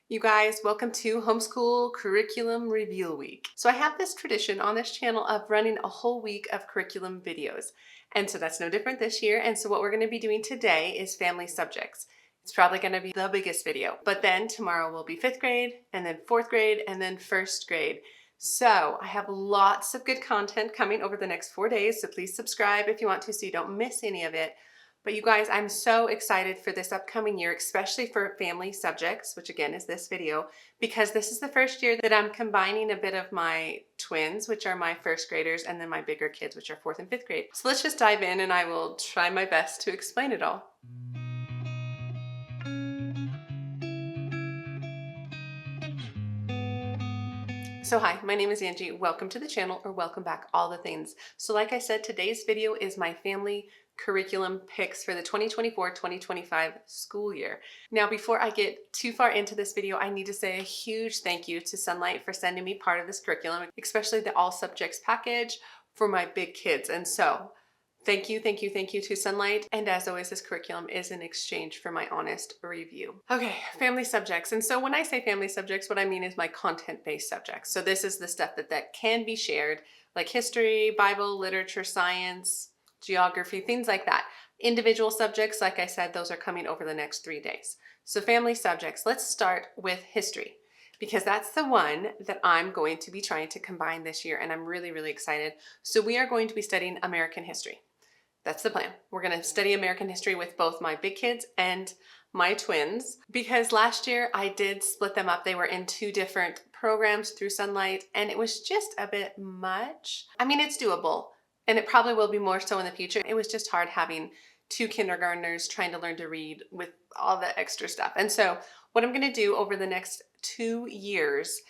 You guys, welcome to Homeschool Curriculum Reveal Week. So I have this tradition on this channel of running a whole week of curriculum videos. And so that's no different this year. And so what we're going to be doing today is family subjects. It's probably going to be the biggest video. But then tomorrow will be 5th grade, and then 4th grade, and then 1st grade. So I have lots of good content coming over the next 4 days. So please subscribe if you want to so you don't miss any of it. But you guys, I'm so excited for this upcoming year, especially for family subjects, which again is this video, because this is the first year that I'm combining a bit of my twins, which are my 1st graders, and then my bigger kids, which are 4th and 5th grade. So let's just dive in and I will try my best to explain it all. So hi, my name is Angie. Welcome to the channel, or welcome back, all the things. So like I said, today's video is my family curriculum picks for the 2024-2025 school year. Now, before I get too far into this video, I need to say a huge thank you to Sonlight for sending me part of this curriculum, especially the all subjects package for my big kids. And so thank you to Sonlight. And as always, this curriculum is in exchange for my honest review. Okay, family subjects. And so when I say family subjects, what I mean is my content-based subjects. So this is the stuff that can be shared, like history, Bible, literature, science, geography, things like that. Individual subjects, like I said, those are coming over the next 3 days. So family subjects, let's start with history, because that's the one that I'm going to be trying to combine this year, and I'm really excited. So we are going to be studying American history. That's the plan. We're going to study American history with both my big kids and my twins, because last year I did split them up. They were in 2 different programs through Sonlight, and it was just a bit much. I mean, it's doable, and it probably will be more so in the future. It was just hard having 2 kindergartners trying to learn to read with all the extra stuff. And so what I'm going to do over the next 2 years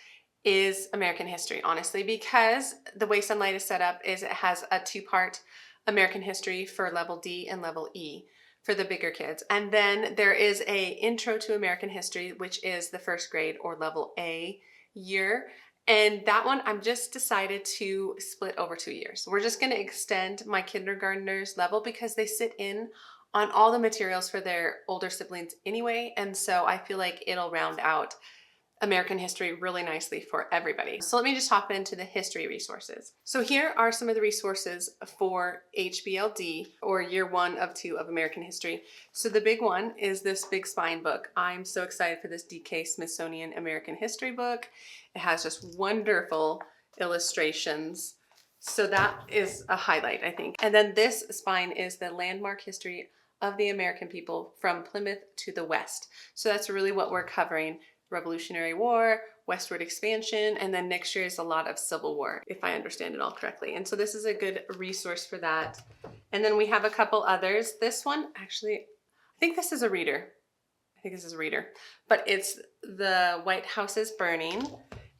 is American history, honestly, because the way Sonlight is set up is it has a 2-part American history for level D and level E for the bigger kids. And then there is a intro to American history, which is the 1st grade or level A year. And that one I'm just decided to split over 2 years. We're just going to extend my kindergartners level because they sit in on all the materials for their older siblings anyway. And so I feel like it'll round out American history really nicely for everybody. So let me just hop into the history resources. So here are some of the resources for HBL-D, or year 1 of 2 of American history. So the big one is this big spine book. I'm so excited for this DK Smithsonian American history book. It has just wonderful illustrations. So that is a highlight, I think. And then this spine is the landmark history of the American people from Plymouth to the West. So that's really what we're covering. Revolutionary War, westward expansion, and then next year is a lot of Civil War, if I understand it all correctly. And so this is a good resource for that. And then we have a couple others. This one, actually, I think this is a reader. But it's The White House is Burning.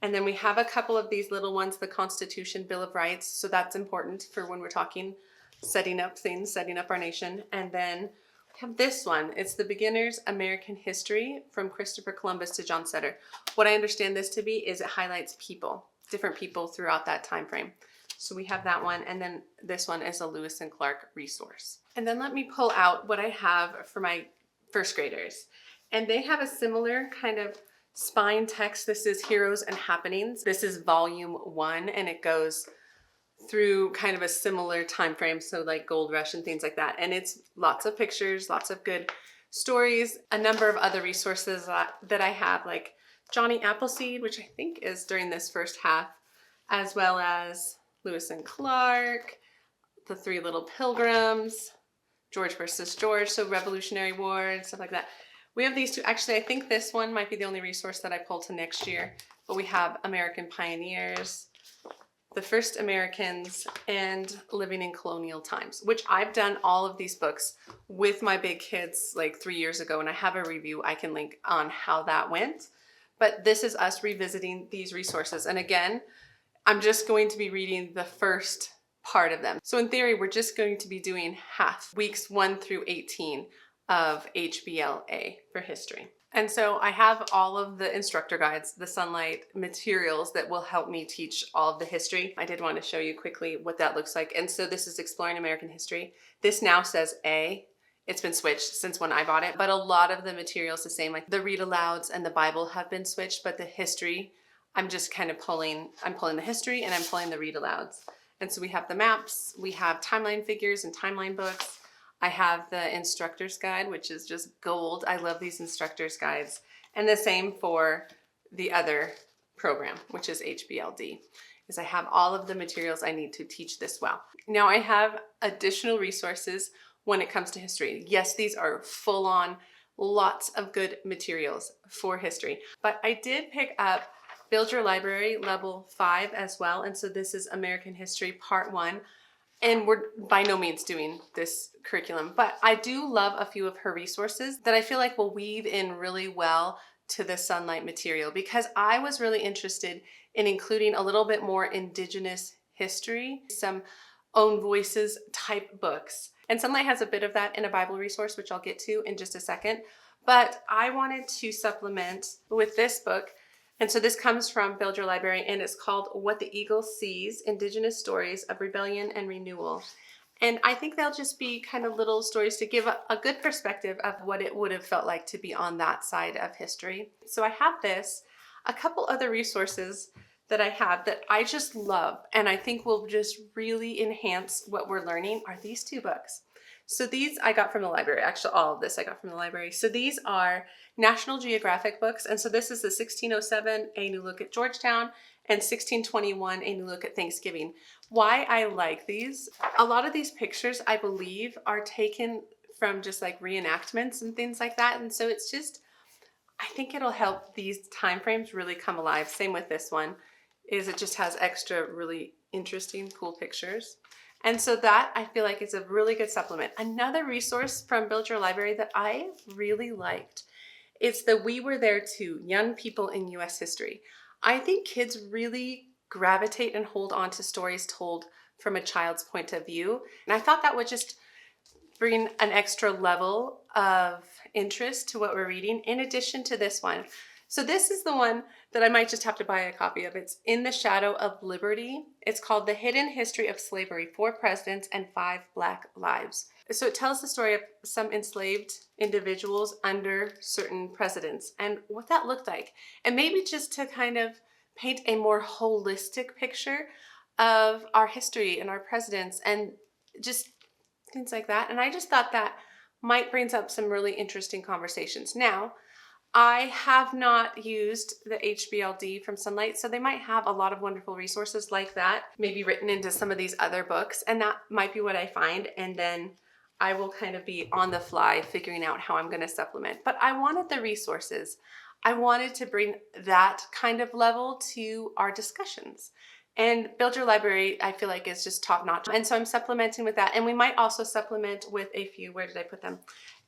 And then we have a couple of these little ones, the Constitution, Bill of Rights. So that's important for when we're talking setting up things, setting up our nation. And then have this one. It's The Beginner's American History from Christopher Columbus to John Sutter. What I understand this to be is it highlights people, different people throughout that time frame. So we have that one, and then this one is a Lewis and Clark resource. And then let me pull out what I have for my 1st graders. And they have a similar kind of spine text. This is Heroes and Happenings. This is volume 1, and it goes through kind of a similar time frame, so like Gold Rush and things like that. And it's lots of pictures, lots of good stories, a number of other resources that I have, like Johnny Appleseed, which I think is during this first half, as well as Lewis and Clark, the 3 Little Pilgrims, George versus George, so Revolutionary War and stuff like that. We have these 2. Actually, I think this one might be the only resource that I pull to next year, but we have American Pioneers, The First Americans, and Living in Colonial Times, which I've done all of these books with my big kids like 3 years ago, and I have a review I can link on how that went. But this is us revisiting these resources. And again, I'm just going to be reading the first part of them. So in theory, we're just going to be doing half, weeks 1 through 18 of HBL-A for history. And so I have all of the instructor guides, the Sonlight materials that will help me teach all of the history. I did want to show you quickly what that looks like. And so this is Exploring American History. This now says A, it's been switched since when I bought it, but a lot of the material's the same. Like the read alouds and the Bible have been switched, but the history, I'm just kind of pulling the history and I'm pulling the read alouds. And so we have the maps, we have timeline figures and timeline books. I have the instructor's guide, which is just gold. I love these instructor's guides. And the same for the other program, which is HBL-D, is I have all of the materials I need to teach this well. Now I have additional resources when it comes to history. Yes, these are full on, lots of good materials for history, but I did pick up Build Your Library Level 5 as well. And so this is American History Part 1. And we're by no means doing this curriculum, but I do love a few of her resources that I feel like will weave in really well to the Sonlight material, because I was really interested in including a little bit more Indigenous history, some own voices type books. And Sonlight has a bit of that in a Bible resource, which I'll get to in just a second. But I wanted to supplement with this book. And so this comes from Build Your Library, and it's called What the Eagle Sees, Indigenous Stories of Rebellion and Renewal. And I think they'll just be kind of little stories to give a good perspective of what it would have felt like to be on that side of history. So I have this, a couple other resources that I have that I just love and I think will just really enhance what we're learning are these two books. So these I got from the library. Actually, all of this I got from the library. So these are National Geographic books. And so this is the 1607, A New Look at Georgetown, and 1621, A New Look at Thanksgiving. Why I like these, a lot of these pictures, I believe, are taken from just like reenactments and things like that. And so it's just, I think it'll help these time frames really come alive. Same with this one, is it just has extra really interesting, cool pictures. And so that I feel like is a really good supplement. Another resource from Build Your Library that I really liked, it's the We Were There Too, Young People in U.S. History. I think kids really gravitate and hold on to stories told from a child's point of view. And I thought that would just bring an extra level of interest to what we're reading in addition to this one. So this is the one that I might just have to buy a copy of. It's In the Shadow of Liberty. It's called The Hidden History of Slavery, 4 Presidents and 5 Black Lives. So it tells the story of some enslaved individuals under certain presidents and what that looked like. And maybe just to kind of paint a more holistic picture of our history and our presidents and just things like that. And I just thought that might bring up some really interesting conversations. Now, I have not used the HBL-D from Sonlight, so they might have a lot of wonderful resources like that, maybe written into some of these other books, and that might be what I find, and then I will kind of be on the fly figuring out how I'm going to supplement. But I wanted the resources. I wanted to bring that kind of level to our discussions. And Build Your Library, I feel like, is just top notch. And so I'm supplementing with that. And we might also supplement with a few, where did I put them?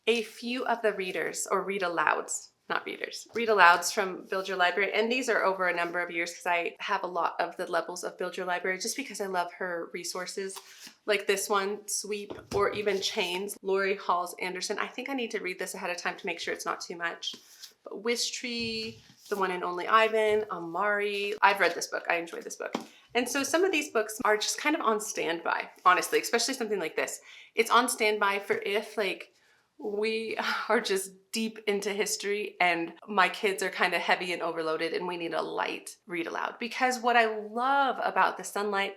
A few of the readers or read alouds. Not readers, read alouds from Build Your Library. And these are over a number of years because I have a lot of the levels of Build Your Library just because I love her resources. Like this one, Sweep, or even Chains, Lori Halls Anderson. I think I need to read this ahead of time to make sure it's not too much. But Wish Tree, The One and Only Ivan, Amari. I've read this book. I enjoyed this book. And so some of these books are just kind of on standby, honestly, especially something like this. It's on standby for if like we are just deep into history and my kids are kind of heavy and overloaded and we need a light read aloud. Because what I love about the Sonlight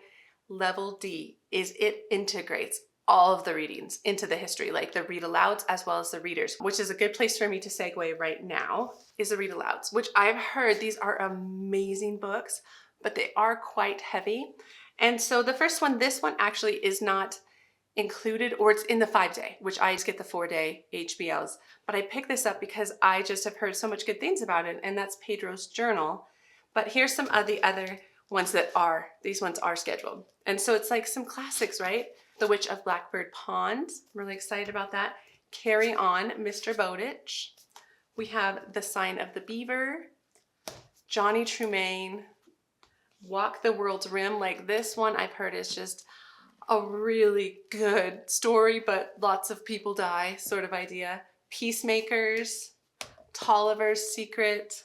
Level D is it integrates all of the readings into the history, like the read alouds as well as the readers, which is a good place for me to segue right now, is the read alouds, which I've heard these are amazing books, but they are quite heavy. And so the first one, this one actually is not included, or it's in the 5-day, which I just get the 4-day HBLs. But I picked this up because I just have heard so much good things about it, and that's Pedro's journal. But here's some of the other ones that are, these ones are scheduled. And so it's like some classics, right? The Witch of Blackbird Pond, I'm really excited about that. Carry On, Mr. Bowditch. We have The Sign of the Beaver, Johnny Tremaine, Walk the World's Rim. Like this one I've heard is just a really good story, but lots of people die sort of idea. Peacemakers, Tolliver's Secret,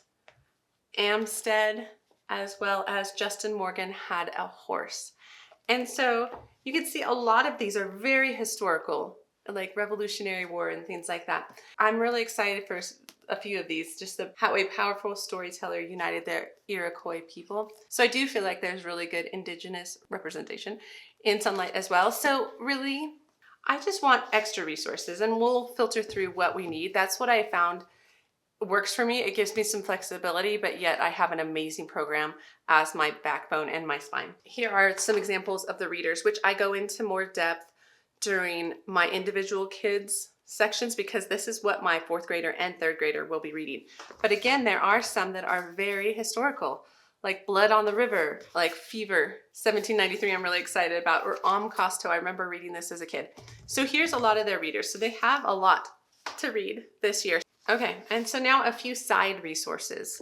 Amstead, as well as Justin Morgan Had a Horse. And so you can see a lot of these are very historical like Revolutionary War and things like that. I'm really excited for a few of these, just how a powerful storyteller united their Iroquois people. So I do feel like there's really good Indigenous representation in Sonlight as well. So really, I just want extra resources, and we'll filter through what we need. That's what I found works for me. It gives me some flexibility, but yet I have an amazing program as my backbone and my spine. Here are some examples of the readers, which I go into more depth during my individual kids sections, because this is what my 4th grader and 3rd grader will be reading. But again, there are some that are very historical, like Blood on the River, like Fever, 1793, I'm really excited about, or Costo. I remember reading this as a kid. So here's a lot of their readers. So they have a lot to read this year. Okay, and so now a few side resources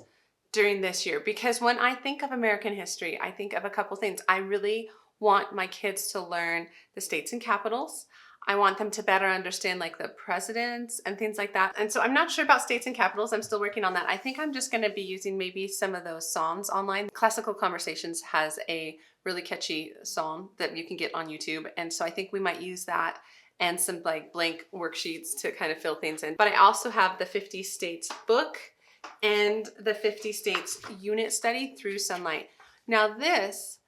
during this year, because when I think of American history, I think of a couple things. I really want my kids to learn the states and capitals. I want them to better understand like the presidents and things like that. And so I'm not sure about states and capitals. I'm still working on that. I think I'm just going to be using maybe some of those songs online. Classical Conversations has a really catchy song that you can get on YouTube. And so I think we might use that and some like blank worksheets to kind of fill things in. But I also have the 50 states book and the 50 states unit study through Sonlight. Now this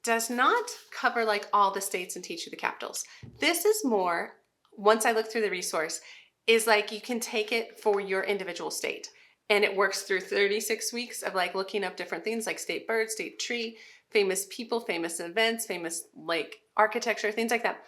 does not cover like all the states and teach you the capitals. This is more, once I look through the resource, is like you can take it for your individual state. And it works through 36 weeks of like looking up different things like state bird, state tree, famous people, famous events, famous like architecture, things like that.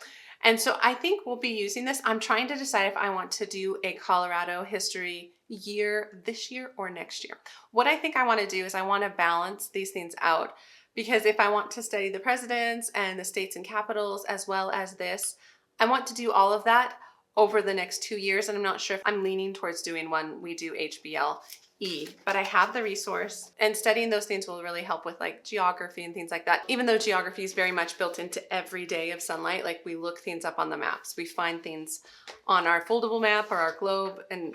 And so I think we'll be using this. I'm trying to decide if I want to do a Colorado history year this year or next year. What I think I want to do is I want to balance these things out, because if I want to study the presidents and the states and capitals as well as this, I want to do all of that over the next 2 years. And I'm not sure if I'm leaning towards doing one we do HBL-E, but I have the resource, and studying those things will really help with like geography and things like that. Even though geography is very much built into every day of Sonlight, like we look things up on the maps, we find things on our foldable map or our globe, and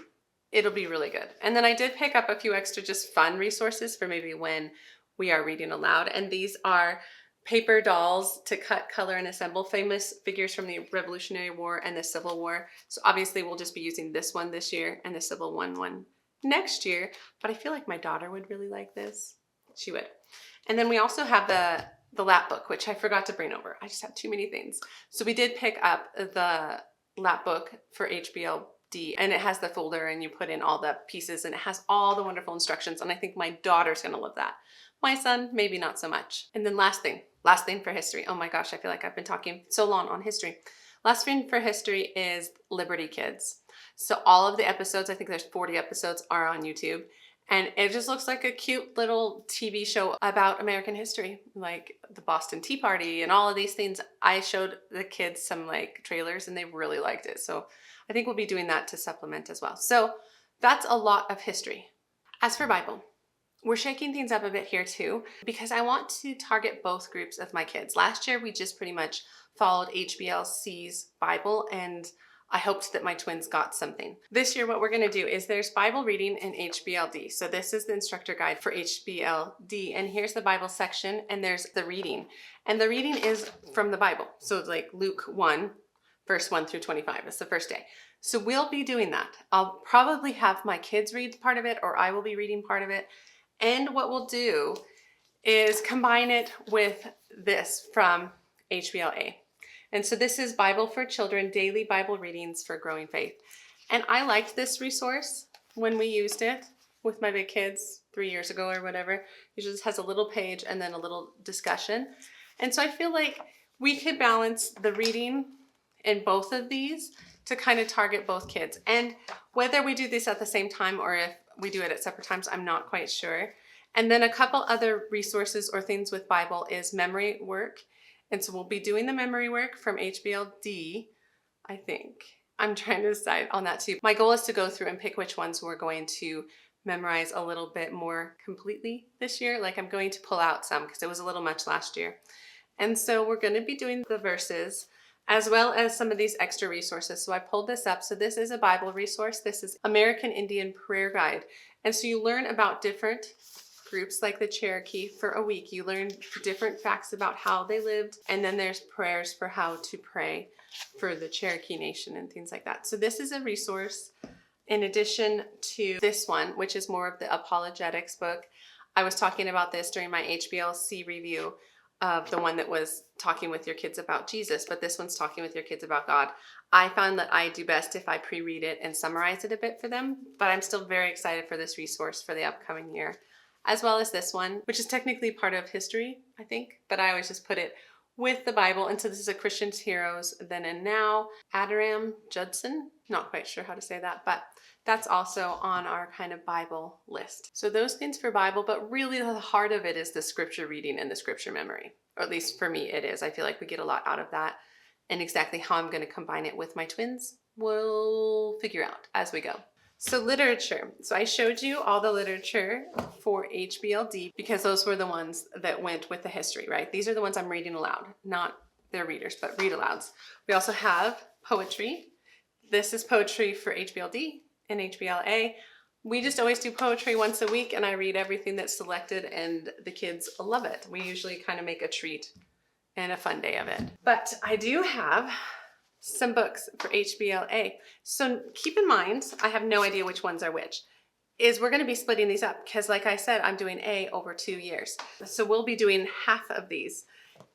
it'll be really good. And then I did pick up a few extra just fun resources for maybe when we are reading aloud. And these are paper dolls to cut, color, and assemble famous figures from the Revolutionary War and the Civil War. So obviously we'll just be using this one this year and the Civil War one next year, but I feel like my daughter would really like this. She would. And then we also have the lap book, which I forgot to bring over. I just have too many things. So we did pick up the lap book for HBL-D, and it has the folder and you put in all the pieces and it has all the wonderful instructions. And I think my daughter's gonna love that. My son, maybe not so much. And then last thing for history. Oh my gosh, I feel like I've been talking so long on history. Last thing for history is Liberty Kids. So all of the episodes, I think there's 40 episodes, are on YouTube. And it just looks like a cute little TV show about American history, like the Boston Tea Party and all of these things. I showed the kids some like trailers and they really liked it. So I think we'll be doing that to supplement as well. So that's a lot of history. As for Bible, we're shaking things up a bit here too, because I want to target both groups of my kids. Last year, we just pretty much followed HBLC's Bible, and I hoped that my twins got something. This year, what we're gonna do is there's Bible reading in HBL-D. So this is the instructor guide for HBL-D, and here's the Bible section, and there's the reading. And the reading is from the Bible. So it's like Luke 1, verse 1 through 25. It's the first day. So we'll be doing that. I'll probably have my kids read part of it, or I will be reading part of it. And what we'll do is combine it with this from HBL-A. And so this is Bible for Children, Daily Bible Readings for Growing Faith. And I liked this resource when we used it with my big kids 3 years ago or whatever. It just has a little page and then a little discussion. And so I feel like we could balance the reading in both of these to kind of target both kids. And whether we do this at the same time or if we do it at separate times, I'm not quite sure. And then a couple other resources or things with Bible is memory work. And so we'll be doing the memory work from HBL-D, I think. I'm trying to decide on that too. My goal is to go through and pick which ones we're going to memorize a little bit more completely this year. Like I'm going to pull out some because it was a little much last year. And so we're going to be doing the verses as well as some of these extra resources. So I pulled this up. So this is a Bible resource. This is American Indian Prayer Guide. And so you learn about different groups like the Cherokee for a week. You learn different facts about how they lived, and then there's prayers for how to pray for the Cherokee Nation and things like that. So this is a resource in addition to this one, which is more of the apologetics book. I was talking about this during my HBL-C review of the one that was talking with your kids about Jesus, but this one's talking with your kids about God. I found that I do best if I pre-read it and summarize it a bit for them, but I'm still very excited for this resource for the upcoming year, as well as this one, which is technically part of history, I think, but I always just put it with the Bible. And so this is a Christian's Heroes Then and Now, Adoram Judson, not quite sure how to say that, but that's also on our kind of Bible list. So those things for Bible, but really the heart of it is the scripture reading and the scripture memory, or at least for me it is. I feel like we get a lot out of that, and exactly how I'm going to combine it with my twins, we'll figure out as we go. So literature. So I showed you all the literature for HBL-D because those were the ones that went with the history, right? These are the ones I'm reading aloud, not their readers, but read alouds. We also have poetry. This is poetry for HBL-D and HBL-A. We just always do poetry once a week, and I read everything that's selected, and the kids love it. We usually kind of make a treat and a fun day of it. But I do have some books for HBL-A. So keep in mind, I have no idea which ones are which. We're going to be splitting these up because, like I said, I'm doing A over 2 years. So we'll be doing half of these.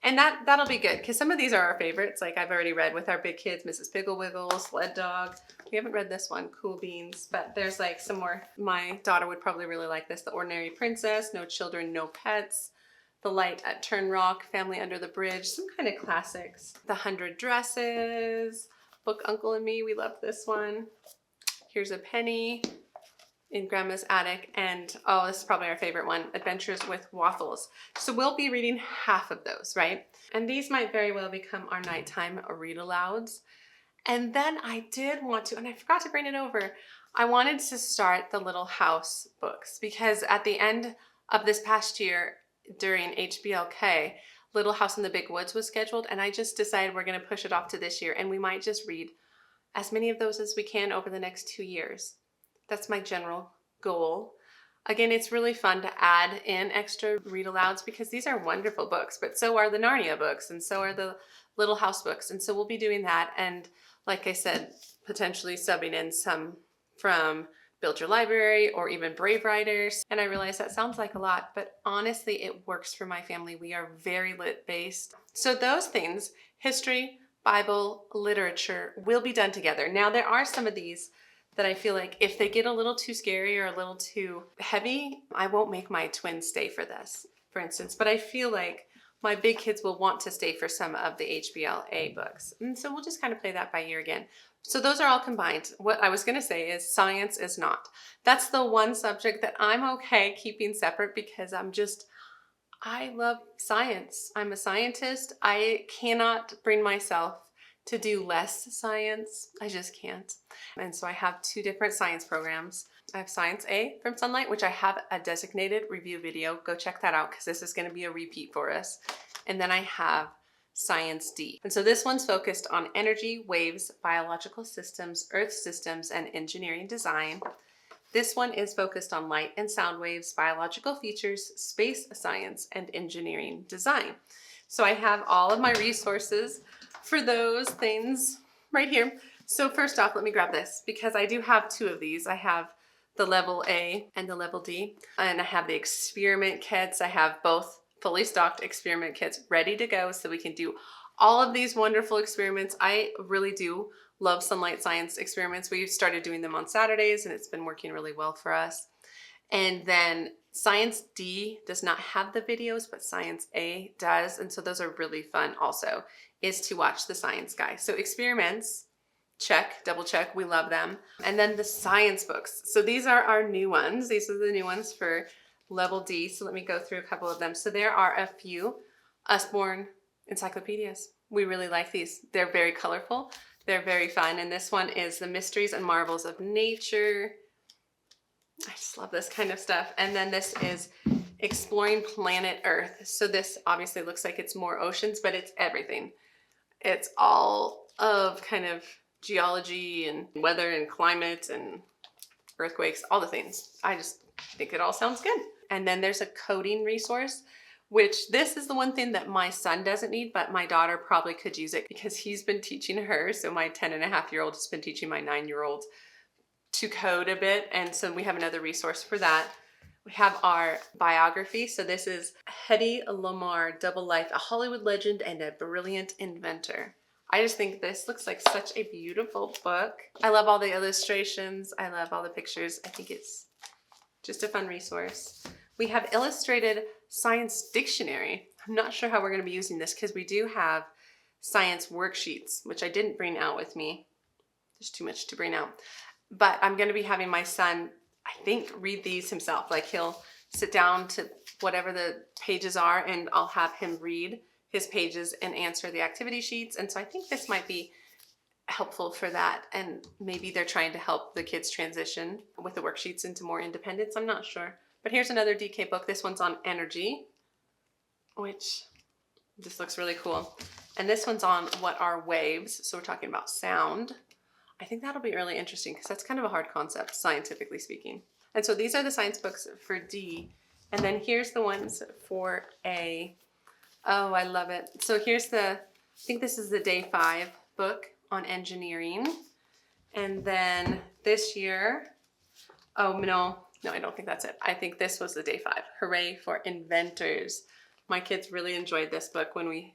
And that'll be good because some of these are our favorites. Like I've already read with our big kids, Mrs. Piggle Wiggle, Sled Dog. We haven't read this one, Cool Beans, but there's like some more. My daughter would probably really like this. The Ordinary Princess, No Children, No Pets, The Light at Turn Rock, Family Under the Bridge, some kind of classics. The 100 Dresses, Book Uncle and Me, we love this one. Here's a Penny, In Grandma's Attic, and oh, this is probably our favorite one, Adventures with Waffles. So we'll be reading half of those, right? And these might very well become our nighttime read-alouds. And then I did want to, and I forgot to bring it over, I wanted to start the Little House books because at the end of this past year, during HBLK, Little House in the Big Woods was scheduled, and I just decided we're going to push it off to this year, and we might just read as many of those as we can over the next 2 years. That's my general goal. Again, it's really fun to add in extra read-alouds because these are wonderful books, but so are the Narnia books, and so are the Little House books, and so we'll be doing that, and like I said, potentially subbing in some from Build Your Library or even Brave Writers. And I realize that sounds like a lot, but honestly, it works for my family. We are very lit based. So those things, history, Bible, literature, will be done together. Now, there are some of these that I feel like if they get a little too scary or a little too heavy, I won't make my twins stay for this, for instance. But I feel like my big kids will want to stay for some of the HBL-A books. And so we'll just kind of play that by ear again. So those are all combined. What I was going to say is science is not. That's the one subject that I'm okay keeping separate because I love science. I'm a scientist. I cannot bring myself to do less science. I just can't. And so I have 2 different science programs. I have Science A from Sonlight, which I have a designated review video. Go check that out because this is going to be a repeat for us. And then I have Science D. And so this one's focused on energy, waves, biological systems, earth systems, and engineering design. This one is focused on light and sound waves, biological features, space science, and engineering design. So I have all of my resources for those things right here. So first off, let me grab this because I do have 2 of these. I have the level A and the level D, and I have the experiment kits. I have both fully stocked experiment kits ready to go so we can do all of these wonderful experiments. I really do love Sonlight Science experiments. We've started doing them on Saturdays and it's been working really well for us. And then Science D does not have the videos, but Science A does. And so those are really fun also, is to watch the science guy. So experiments, check, double check, we love them. And then the science books. So these are our new ones. These are the new ones for level D. So let me go through a couple of them. So there are a few Usborne encyclopedias. We really like these. They're very colorful. They're very fun. And this one is The Mysteries and Marvels of Nature. I just love this kind of stuff. And then this is Exploring Planet Earth. So this obviously looks like it's more oceans, but it's everything. It's all of kind of geology and weather and climate and earthquakes, all the things. I just think it all sounds good. And then there's a coding resource, which this is the one thing that my son doesn't need, but my daughter probably could use it because he's been teaching her. So my 10-and-a-half-year-old has been teaching my 9-year-old to code a bit. And so we have another resource for that. We have our biography. So this is Hedy Lamarr, Double Life, a Hollywood legend and a brilliant inventor. I just think this looks like such a beautiful book. I love all the illustrations. I love all the pictures. I think it's just a fun resource. We have Illustrated Science Dictionary. I'm not sure how we're going to be using this because we do have science worksheets, which I didn't bring out with me. There's too much to bring out. But I'm going to be having my son, I think, read these himself. Like he'll sit down to whatever the pages are and I'll have him read his pages and answer the activity sheets. And so I think this might be helpful for that. And maybe they're trying to help the kids transition with the worksheets into more independence. I'm not sure. But here's another DK book. This one's on energy, which just looks really cool. And this one's on what are waves. So we're talking about sound. I think that'll be really interesting because that's kind of a hard concept, scientifically speaking. And so these are the science books for D. And then here's the ones for A. Oh, I love it. So here's I think this is the day 5 book on engineering. And then this year, oh no, I don't think that's it. I think this was the day 5. Hooray for inventors. My kids really enjoyed this book when we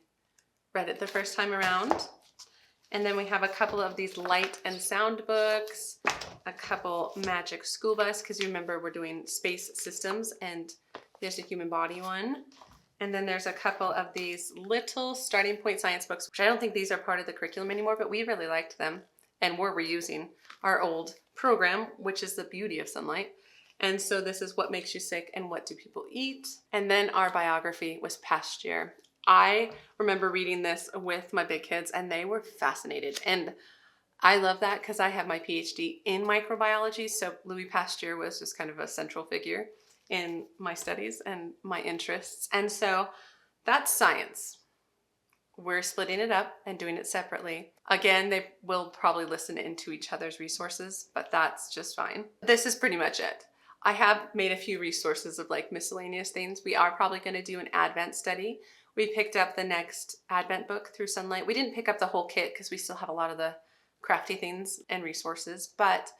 read it the first time around. And then we have a couple of these light and sound books, a couple magic school bus, because you remember we're doing space systems, and there's a human body one. And then there's a couple of these little starting point science books, which I don't think these are part of the curriculum anymore, but we really liked them. And we're reusing our old program, which is the beauty of Sonlight. And so this is What Makes You Sick and What Do People Eat? And then our biography was past year. I remember reading this with my big kids and they were fascinated. And I love that because I have my PhD in microbiology. So Louis Pasteur was just kind of a central figure in my studies and my interests. And so that's science. We're splitting it up and doing it separately. Again, they will probably listen into each other's resources, but that's just fine. This is pretty much it. I have made a few resources of like miscellaneous things. We are probably going to do an Advent study. We picked up the next Advent book through Sonlight. We didn't pick up the whole kit because we still have a lot of the crafty things and resources, but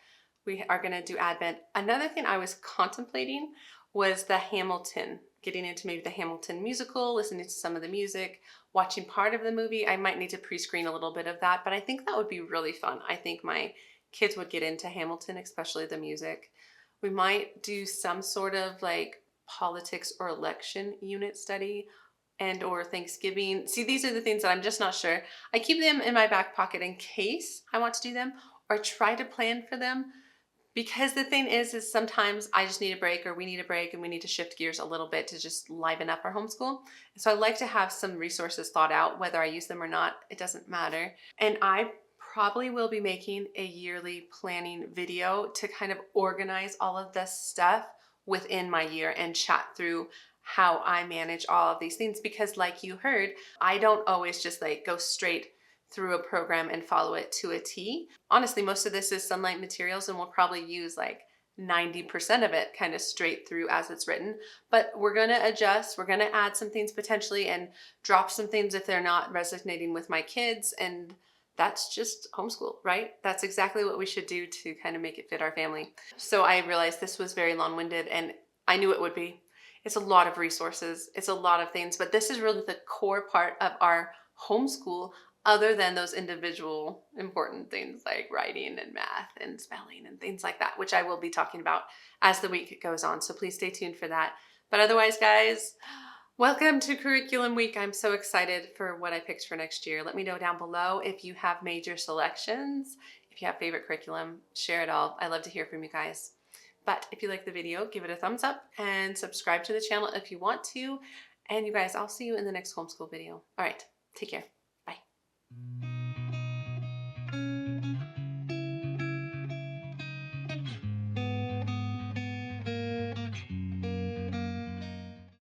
we are going to do Advent. Another thing I was contemplating was the Hamilton, getting into maybe the Hamilton musical, listening to some of the music, watching part of the movie. I might need to pre-screen a little bit of that, but I think that would be really fun. I think my kids would get into Hamilton, especially the music. We might do some sort of like politics or election unit study and or Thanksgiving. See, these are the things that I'm just not sure. I keep them in my back pocket in case I want to do them or try to plan for them. Because the thing is sometimes I just need a break or we need a break and we need to shift gears a little bit to just liven up our homeschool. So I like to have some resources thought out, whether I use them or not, it doesn't matter. And I probably will be making a yearly planning video to kind of organize all of this stuff within my year and chat through how I manage all of these things. Because like you heard, I don't always just like go straight through a program and follow it to a T. Honestly, most of this is Sonlight materials and we'll probably use like 90% of it kind of straight through as it's written, but we're going to adjust. We're going to add some things potentially and drop some things if they're not resonating with my kids. And that's just homeschool, right? That's exactly what we should do to kind of make it fit our family. So I realized this was very long-winded and I knew it would be. It's a lot of resources. It's a lot of things, but this is really the core part of our homeschool, other than those individual important things like writing and math and spelling and things like that, which I will be talking about as the week goes on. So please stay tuned for that. But otherwise, guys, welcome to Curriculum Week. I'm so excited for what I picked for next year. Let me know down below if you have major selections, if you have favorite curriculum, share it all. I love to hear from you guys. But if you like the video, give it a thumbs up and subscribe to the channel if you want to. And you guys, I'll see you in the next homeschool video. All right, take care.